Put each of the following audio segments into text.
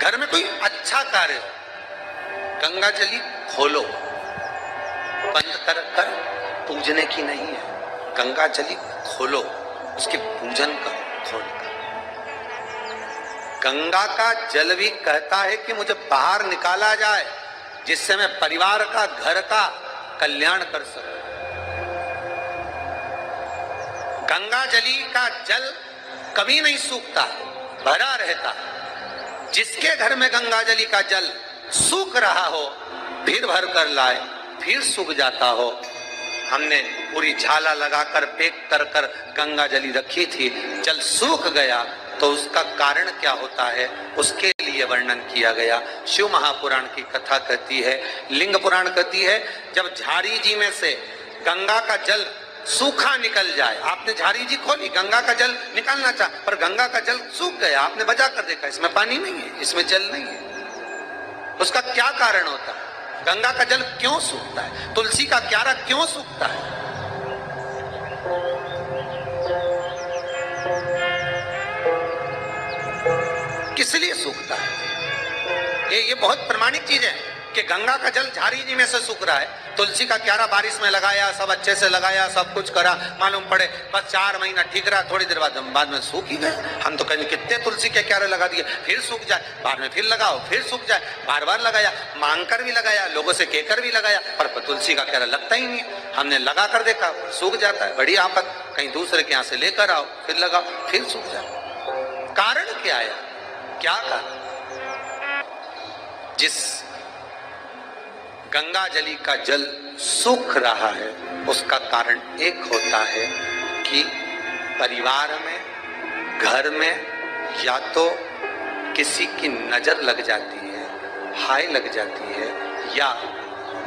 घर में कोई अच्छा कार्य हो, गंगा जली खोलो, बंद कर पूजने की नहीं है। गंगा जली खोलो, उसके पूजन करो खोलकर। गंगा का जल भी कहता है कि मुझे बाहर निकाला जाए जिससे मैं परिवार का, घर का कल्याण कर सकूं। गंगा जली का जल कभी नहीं सूखता, भरा रहता है। जिसके घर में गंगा जली का जल सूख रहा हो, फिर भर कर लाए, फिर सूख जाता हो। हमने पूरी झाला लगाकर पैक कर कर गंगा जली रखी थी, जल सूख गया तो उसका कारण क्या होता है, उसके लिए वर्णन किया गया। शिव महापुराण की कथा कहती है, लिंग पुराण कहती है, जब झारी जी में से गंगा का जल सूखा निकल जाए, आपने झारी जी खोली, गंगा का जल निकालना चाहा, पर गंगा का जल सूख गया, आपने बजा कर देखा इसमें पानी नहीं है, इसमें जल नहीं है, उसका क्या कारण होता है? गंगा का जल क्यों सूखता है? तुलसी का क्यारा क्यों सूखता है? किस लिए सूखता है? ये बहुत प्रमाणिक चीज है कि गंगा का जल झारी जी में से सूख रहा है, तुलसी का क्यारा बारिश में लगाया, सब अच्छे से लगाया, सब कुछ करा, मालूम पड़े बस 4 महीना ठीक रहा, थोड़ी देर बाद में सूख ही गया। हम तो कहेंगे कितने तुलसी के क्यारे लगा दिए, फिर सूख जाए, बाद में फिर लगाओ, फिर सूख जाए, बार बार लगाया, मांग कर भी लगाया, लोगों से कहकर भी लगाया, पर तुलसी का क्यारा लगता ही नहीं। हमने लगा कर देखा, सूख जाता है, बड़ी आफत, कहीं दूसरे के यहाँ से लेकर आओ, फिर लगाओ, फिर सूख जाए। कारण क्या है? क्या कारण? जिस गंगा जली का जल सूख रहा है उसका कारण एक होता है कि परिवार में, घर में या तो किसी की नजर लग जाती है, हाय लग जाती है, या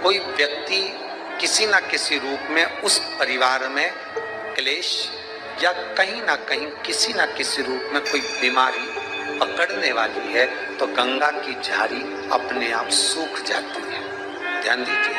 कोई व्यक्ति किसी ना किसी रूप में उस परिवार में क्लेश या कहीं ना कहीं किसी ना किसी रूप में कोई बीमारी पकड़ने वाली है, तो गंगा की झारी अपने आप सूख जाती है। ध्यान दीजिए,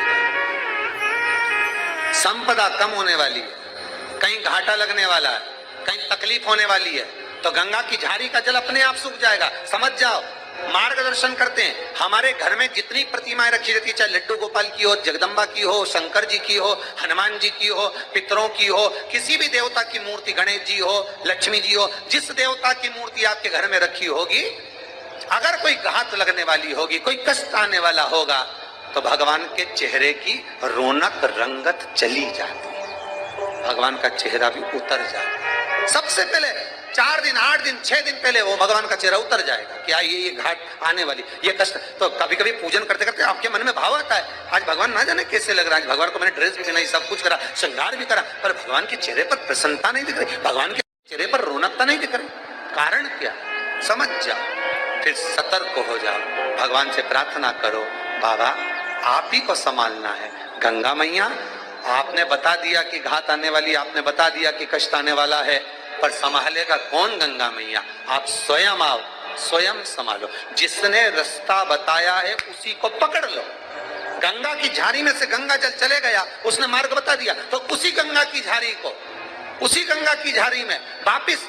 संपदा कम होने वाली है, कहीं घाटा लगने वाला है, कहीं तकलीफ होने वाली है, तो गंगा की झारी का जल अपने आप सूख जाएगा। समझ जाओ, मार्गदर्शन करते हैं। हमारे घर में जितनी प्रतिमाएं रखी रहती है, चाहे लड्डू गोपाल की हो, जगदम्बा की हो, शंकर जी की हो, हनुमान जी की हो, पितरों की हो, किसी भी देवता की मूर्ति, गणेश जी हो, लक्ष्मी जी हो, जिस देवता की मूर्ति आपके घर में रखी होगी, अगर कोई घात लगने वाली होगी, कोई कष्ट आने वाला होगा, तो भगवान के चेहरे की रौनक रंगत चली जाती है, भगवान का चेहरा भी उतर जाता है। सबसे पहले 4 दिन, 8 दिन, 6 दिन पहले वो भगवान का चेहरा उतर जाएगा कि ये घाट आने वाली, ये कष्ट। तो कभी कभी पूजन करते करते आपके मन में भाव आता है, आज भगवान ना जाने कैसे लग रहा है, भगवान को मैंने ड्रेस भी पहनाई, सब कुछ करा, श्रृंगार भी करा, पर भगवान के चेहरे पर प्रसन्नता नहीं दिख रही, भगवान के चेहरे पर रौनकता नहीं दिख रही। कारण क्या? समझ जाओ, फिर सतर्क हो जाओ, भगवान से प्रार्थना करो, बाबा आप ही को संभालना है। गंगा मैया, आपने बता दिया कि घात आने वाली, आपने बता दिया कि कष्ट आने वाला है, पर संभालेगा कौन? गंगा मैया, आप स्वयं आओ, स्वयं संभालो। जिसने रास्ता बताया है उसी को पकड़ लो। गंगा की झारी में से गंगा जल चले गया, उसने मार्ग बता दिया, तो उसी गंगा की झारी को, उसी गंगा की झारी में वापिस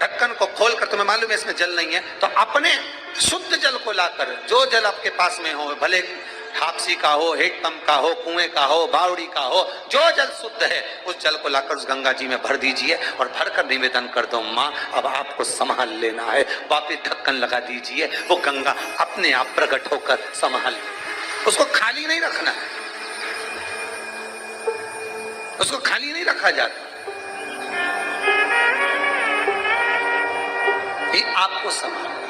ढक्कन को खोलकर, तुम्हें मालूम है इसमें जल नहीं है, तो अपने शुद्ध जल को लाकर, जो जल आपके पास में हो, भले हापसी का हो, हेडपंप का हो, कुएं का हो, बावड़ी का हो, जो जल शुद्ध है उस जल को लाकर उस गंगा जी में भर दीजिए और भरकर निवेदन कर दो, माँ अब आपको संभाल लेना है। वापिस ढक्कन लगा दीजिए, वो गंगा अपने आप प्रकट होकर संभाल, उसको खाली नहीं रखना है, उसको खाली नहीं रखा जाता, ये आपको संभालना है।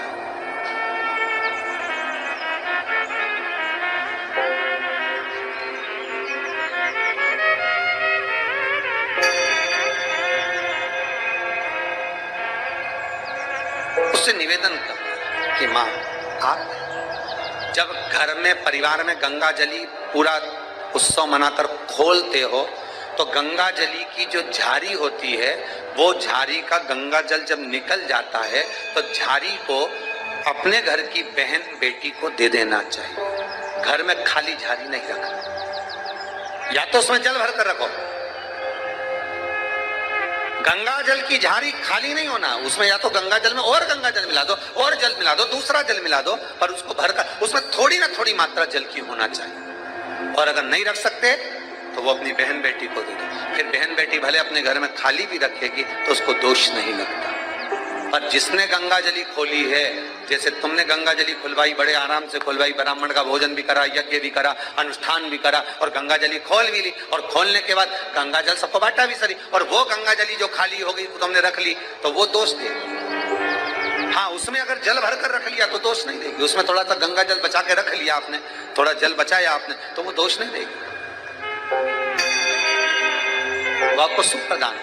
उससे निवेदन कर कि माँ आप जब घर में, परिवार में गंगा जली पूरा उत्सव मनाकर खोलते हो, तो गंगा जली की जो झारी होती है, वो झारी का गंगा जल जब निकल जाता है तो झारी को अपने घर की बहन बेटी को दे देना चाहिए। घर में खाली झारी नहीं रखना, या तो उसमें जल भर कर रखो, गंगा जल की झाड़ी खाली नहीं होना, उसमें या तो गंगा जल में और गंगा जल मिला दो और जल मिला दो, दूसरा जल मिला दो, पर उसको भरकर उसमें थोड़ी ना थोड़ी मात्रा जल की होना चाहिए। और अगर नहीं रख सकते तो वो अपनी बहन बेटी को दे दो, फिर बहन बेटी भले अपने घर में खाली भी रखेगी तो उसको दोष नहीं लगता। पर जिसने गंगा जली खोली है, जैसे तुमने गंगा जली खुलवाई, बड़े आराम से खुलवाई, ब्राह्मण का भोजन भी करा, यज्ञ भी करा, अनुष्ठान भी करा और गंगा जली खोल भी ली, और खोलने के बाद गंगा जल सबको बांटा भी सरी, और वो गंगा जली जो खाली हो गई तुमने रख ली तो वो दोष दे। हाँ, उसमें अगर जल भर कर रख लिया तो दोष नहीं देगी, उसमें थोड़ा सा गंगा जल बचा के रख लिया आपने, थोड़ा जल बचाया आपने, तो वो दोष नहीं देगी, वो आपको सुख प्रदान